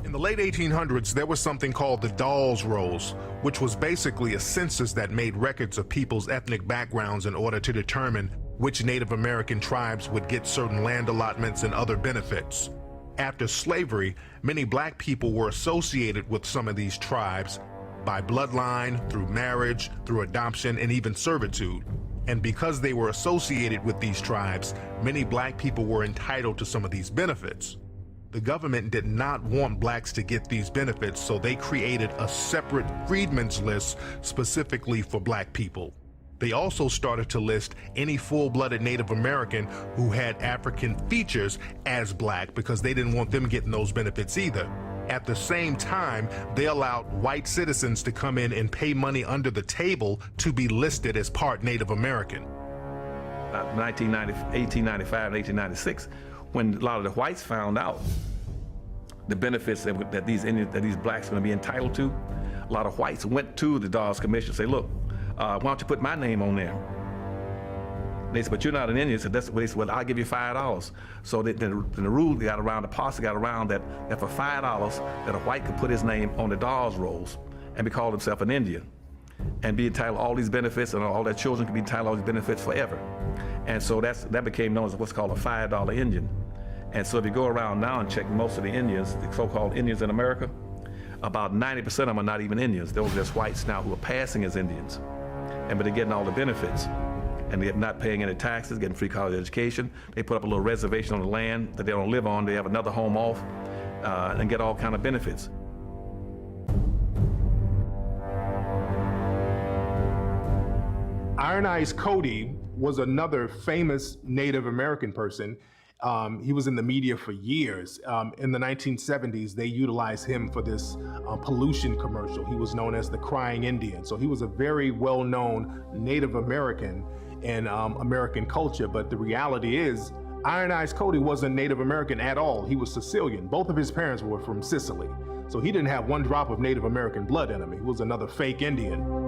In the late 1800s, there was something called the Dawes rolls, which was basically a census that made records of people's ethnic backgrounds in order to determine which Native American tribes would get certain land allotments and other benefits. After slavery, many black people were associated with some of these tribes by bloodline, through marriage, through adoption, and even servitude. And because they were associated with these tribes, many black people were entitled to some of these benefits. The government did not want blacks to get these benefits, so they created a separate freedmen's list specifically for black people. They also started to list any full-blooded Native American who had African features as black because they didn't want them getting those benefits either. At the same time, they allowed white citizens to come in and pay money under the table to be listed as part Native American. 1895 and 1896, when a lot of the whites found out the benefits that these blacks are going to be entitled to, a lot of whites went to the Dawes Commission and say, look, why don't you put my name on there? They said, but you're not an Indian. So that's what they said, well, I'll give you $5. So the rule got around, the policy got around that for $5 that a white could put his name on the Dawes rolls and be called himself an Indian and be entitled to all these benefits, and all their children could be entitled to all these benefits forever. And so that became known as what's called a $5 Indian. And so if you go around now and check most of the Indians, the so-called Indians in America, about 90% of them are not even Indians. Those are just whites now who are passing as Indians. But they're getting all the benefits. And they're not paying any taxes, getting free college education. They put up a little reservation on the land that they don't live on. They have another home off and get all kind of benefits. Iron Eyes Cody was another famous Native American person. He was in the media for years. In the 1970s, they utilized him for this pollution commercial. He was known as the Crying Indian. So he was a very well-known Native American in American culture. But the reality is, Iron Eyes Cody wasn't Native American at all. He was Sicilian. Both of his parents were from Sicily. So he didn't have one drop of Native American blood in him. He was another fake Indian.